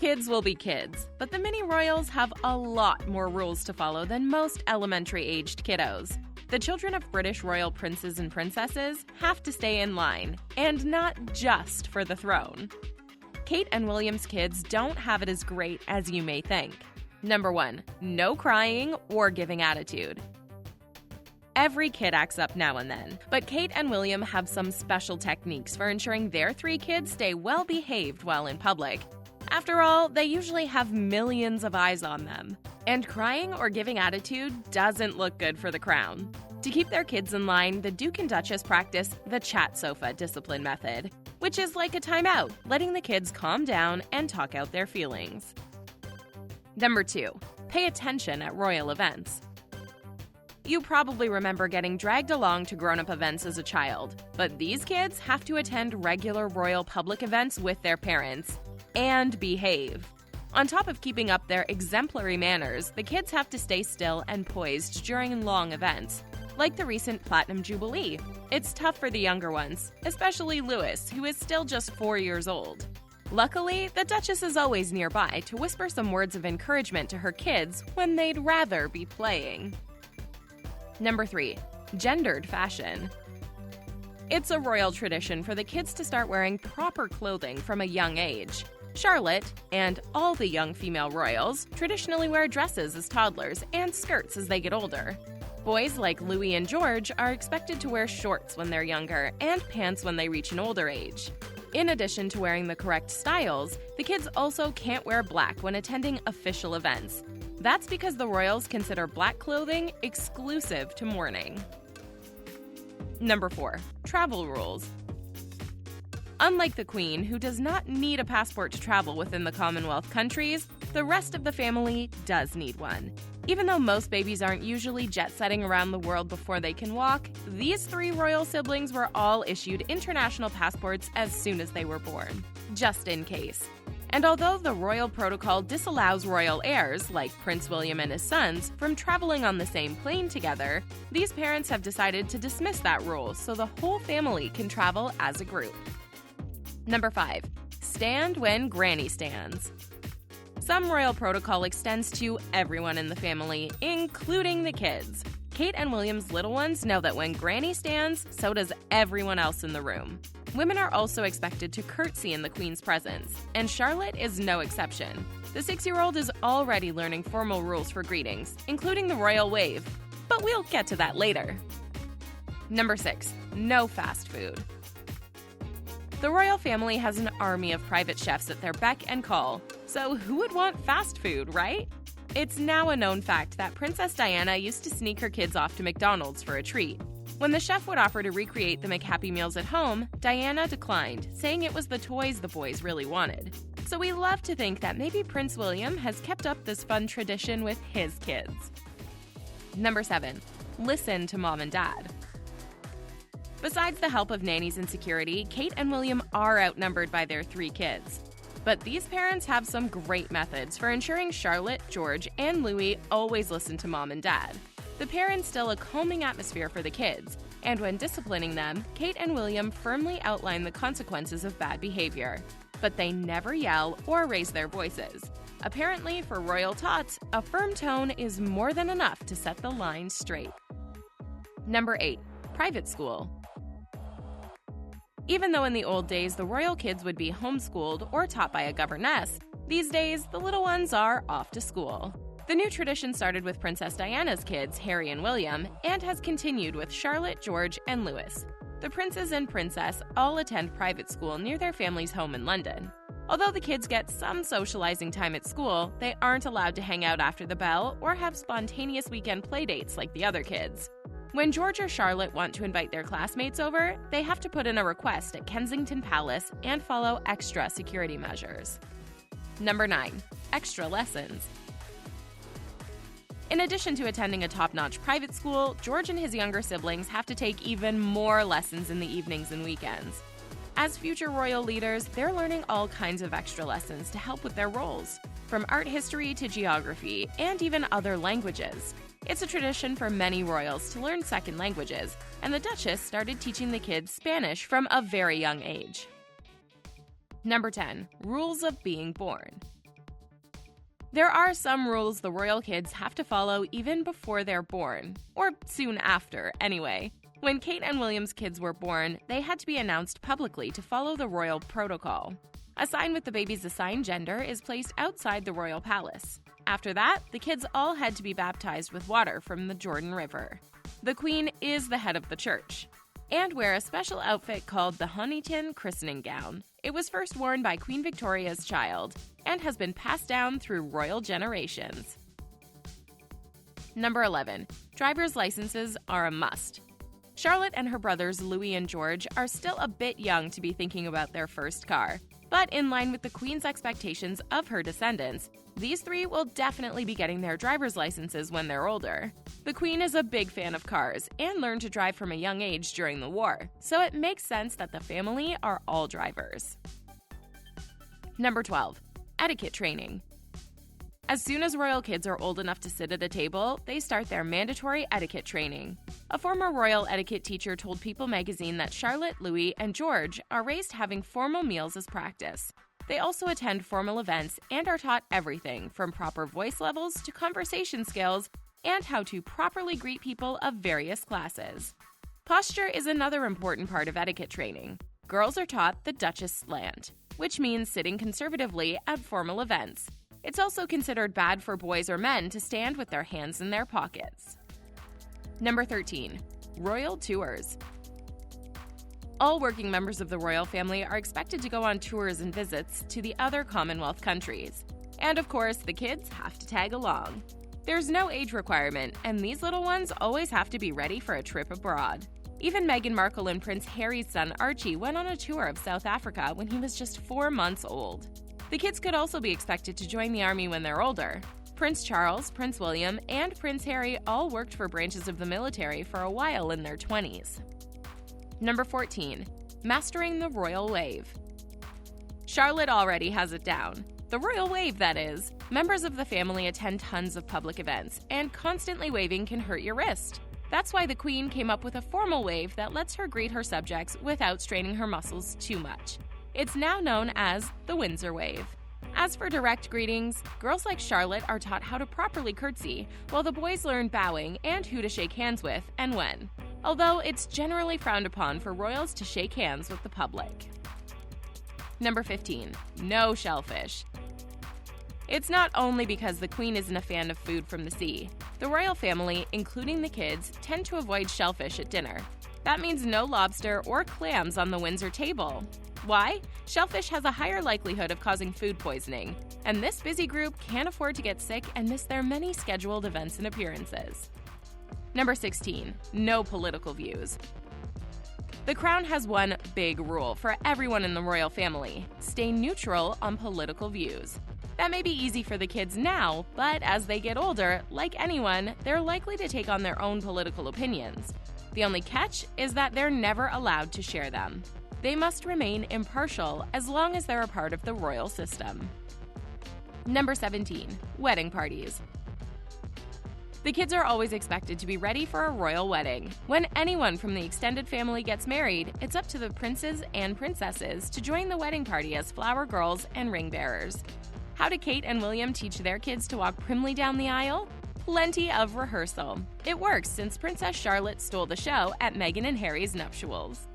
Kids will be kids, but the mini royals have a lot more rules to follow than most elementary-aged kiddos. The children of British royal princes and princesses have to stay in line, and not just for the throne. Kate and William's kids don't have it as great as you may think. Number 1. No crying or giving attitude. Every kid acts up now and then, but Kate and William have some special techniques for ensuring their 3 kids stay well behaved while in public. After all, they usually have millions of eyes on them. And crying or giving attitude doesn't look good for the crown. To keep their kids in line, the Duke and Duchess practice the chat sofa discipline method, which is like a timeout, letting the kids calm down and talk out their feelings. Number 2. Pay attention at royal events. You probably remember getting dragged along to grown-up events as a child, but these kids have to attend regular royal public events with their parents and behave. On top of keeping up their exemplary manners, the kids have to stay still and poised during long events, like the recent Platinum Jubilee. It's tough for the younger ones, especially Louis, who is still just 4 years old. Luckily, the Duchess is always nearby to whisper some words of encouragement to her kids when they'd rather be playing. Number 3. Gendered fashion. It's a royal tradition for the kids to start wearing proper clothing from a young age. Charlotte, and all the young female royals, traditionally wear dresses as toddlers and skirts as they get older. Boys like Louis and George are expected to wear shorts when they're younger and pants when they reach an older age. In addition to wearing the correct styles, the kids also can't wear black when attending official events. That's because the royals consider black clothing exclusive to mourning. Number 4. Travel rules. Unlike the Queen, who does not need a passport to travel within the Commonwealth countries, the rest of the family does need one. Even though most babies aren't usually jet-setting around the world before they can walk, these 3 royal siblings were all issued international passports as soon as they were born, just in case. And although the royal protocol disallows royal heirs, like Prince William and his sons, from traveling on the same plane together, these parents have decided to dismiss that rule so the whole family can travel as a group. Number 5. Stand when Granny stands. Some royal protocol extends to everyone in the family, including the kids. Kate and William's little ones know that when Granny stands, so does everyone else in the room. Women are also expected to curtsy in the Queen's presence, and Charlotte is no exception. The 6-year-old is already learning formal rules for greetings, including the royal wave, but we'll get to that later. Number 6. No fast food. The royal family has an army of private chefs at their beck and call, so who would want fast food, right? It's now a known fact that Princess Diana used to sneak her kids off to McDonald's for a treat. When the chef would offer to recreate the McHappy Meals at home, Diana declined, saying it was the toys the boys really wanted. So we love to think that maybe Prince William has kept up this fun tradition with his kids. Number 7. Listen to mom and dad. Besides the help of nannies and security, Kate and William are outnumbered by their 3 kids. But these parents have some great methods for ensuring Charlotte, George, and Louis always listen to mom and dad. The pair instill a calming atmosphere for the kids, and when disciplining them, Kate and William firmly outline the consequences of bad behavior. But they never yell or raise their voices. Apparently, for royal tots, a firm tone is more than enough to set the line straight. Number 8. Private school. Even though in the old days the royal kids would be homeschooled or taught by a governess, these days the little ones are off to school. The new tradition started with Princess Diana's kids, Harry and William, and has continued with Charlotte, George, and Louis. The princes and princess all attend private school near their family's home in London. Although the kids get some socializing time at school, they aren't allowed to hang out after the bell or have spontaneous weekend playdates like the other kids. When George or Charlotte want to invite their classmates over, they have to put in a request at Kensington Palace and follow extra security measures. Number 9. Extra lessons. In addition to attending a top-notch private school, George and his younger siblings have to take even more lessons in the evenings and weekends. As future royal leaders, they're learning all kinds of extra lessons to help with their roles, from art history to geography, and even other languages. It's a tradition for many royals to learn second languages, and the Duchess started teaching the kids Spanish from a very young age. Number 10. Rules of being born. There are some rules the royal kids have to follow even before they're born, or soon after, anyway. When Kate and William's kids were born, they had to be announced publicly to follow the royal protocol. A sign with the baby's assigned gender is placed outside the royal palace. After that, the kids all had to be baptized with water from the Jordan River. The Queen is the head of the church, and wear a special outfit called the Honiton christening gown. It was first worn by Queen Victoria's child and has been passed down through royal generations. Number 11. Driver's licenses are a must. Charlotte and her brothers Louis and George are still a bit young to be thinking about their first car, but in line with the Queen's expectations of her descendants, these three will definitely be getting their driver's licenses when they're older. The Queen is a big fan of cars and learned to drive from a young age during the war, so it makes sense that the family are all drivers. Number 12. Etiquette Training. As soon as royal kids are old enough to sit at a table, they start their mandatory etiquette training. A former royal etiquette teacher told People magazine that Charlotte, Louis, and George are raised having formal meals as practice. They also attend formal events and are taught everything from proper voice levels to conversation skills and how to properly greet people of various classes. Posture is another important part of etiquette training. Girls are taught the Duchess slant, which means sitting conservatively at formal events. It's also considered bad for boys or men to stand with their hands in their pockets. Number 13. Royal Tours. All working members of the royal family are expected to go on tours and visits to the other Commonwealth countries. And of course, the kids have to tag along. There's no age requirement, and these little ones always have to be ready for a trip abroad. Even Meghan Markle and Prince Harry's son Archie went on a tour of South Africa when he was just 4 months old. The kids could also be expected to join the army when they're older. Prince Charles, Prince William, and Prince Harry all worked for branches of the military for a while in their 20s. Number 14. Mastering the Royal Wave. Charlotte already has it down. The royal wave, that is. Members of the family attend tons of public events, and constantly waving can hurt your wrist. That's why the Queen came up with a formal wave that lets her greet her subjects without straining her muscles too much. It's now known as the Windsor wave. As for direct greetings, girls like Charlotte are taught how to properly curtsy, while the boys learn bowing and who to shake hands with and when. Although it's generally frowned upon for royals to shake hands with the public. Number 15. No shellfish. It's not only because the Queen isn't a fan of food from the sea. The royal family, including the kids, tend to avoid shellfish at dinner. That means no lobster or clams on the Windsor table. Why? Shellfish has a higher likelihood of causing food poisoning, and this busy group can't afford to get sick and miss their many scheduled events and appearances. Number 16. No political views. The Crown has one big rule for everyone in the royal family: stay neutral on political views. That may be easy for the kids now, but as they get older, like anyone, they're likely to take on their own political opinions. The only catch is that they're never allowed to share them. They must remain impartial as long as they're a part of the royal system. Number 17. Wedding parties. The kids are always expected to be ready for a royal wedding. When anyone from the extended family gets married, it's up to the princes and princesses to join the wedding party as flower girls and ring bearers. How do Kate and William teach their kids to walk primly down the aisle? Plenty of rehearsal. It works since Princess Charlotte stole the show at Meghan and Harry's nuptials.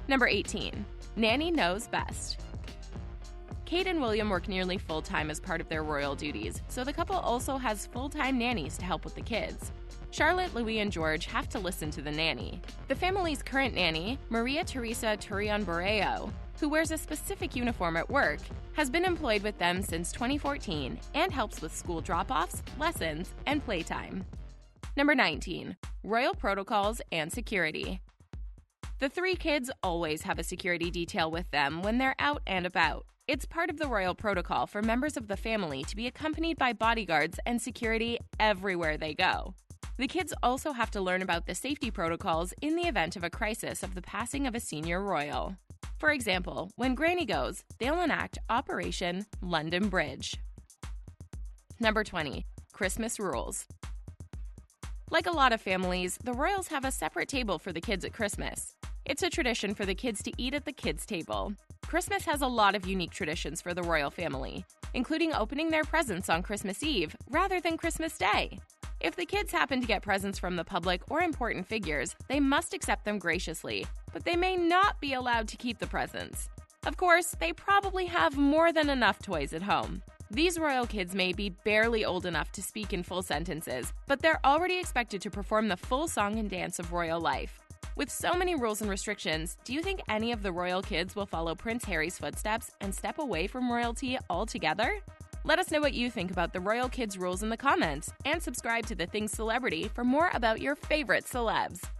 Number 18. Nanny knows best. Kate and William work nearly full-time as part of their royal duties, so the couple also has full-time nannies to help with the kids. Charlotte, Louis, and George have to listen to the nanny. The family's current nanny, Maria Teresa Turrion-Borreo, who wears a specific uniform at work, has been employed with them since 2014 and helps with school drop-offs, lessons, and playtime. Number 19. Royal protocols and security. The three kids always have a security detail with them when they're out and about. It's part of the royal protocol for members of the family to be accompanied by bodyguards and security everywhere they go. The kids also have to learn about the safety protocols in the event of a crisis of the passing of a senior royal. For example, when Granny goes, they'll enact Operation London Bridge. Number 20. Christmas rules. Like a lot of families, the royals have a separate table for the kids at Christmas. It's a tradition for the kids to eat at the kids' table. Christmas has a lot of unique traditions for the royal family. including opening their presents on Christmas Eve rather than Christmas Day. If the kids happen to get presents from the public or important figures, they must accept them graciously, but they may not be allowed to keep the presents. Of course, they probably have more than enough toys at home. These royal kids may be barely old enough to speak in full sentences, but they're already expected to perform the full song and dance of royal life. With so many rules and restrictions, do you think any of the royal kids will follow Prince Harry's footsteps and step away from royalty altogether? Let us know what you think about the royal kids' rules in the comments, and subscribe to The Things Celebrity for more about your favorite celebs.